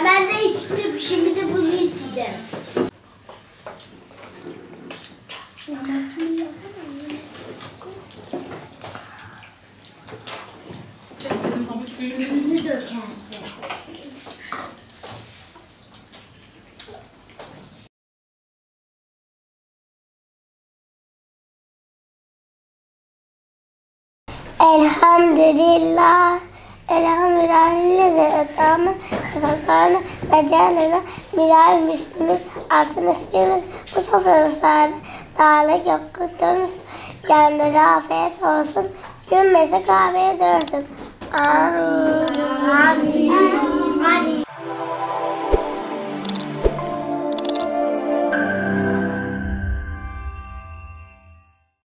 Ben de içtim, şimdi de bunu içeceğim. Suyunu dökerdi. Elhamdülillah. Elhamdülillah. Etâmen kısakâne ve cehenneme miral müslümin altın istemiz. Bu sofranın sahibi dağlık yok kutlarımız. Yanları afiyet olsun. Gün mesi kahveye dönsün. Amin. Amin.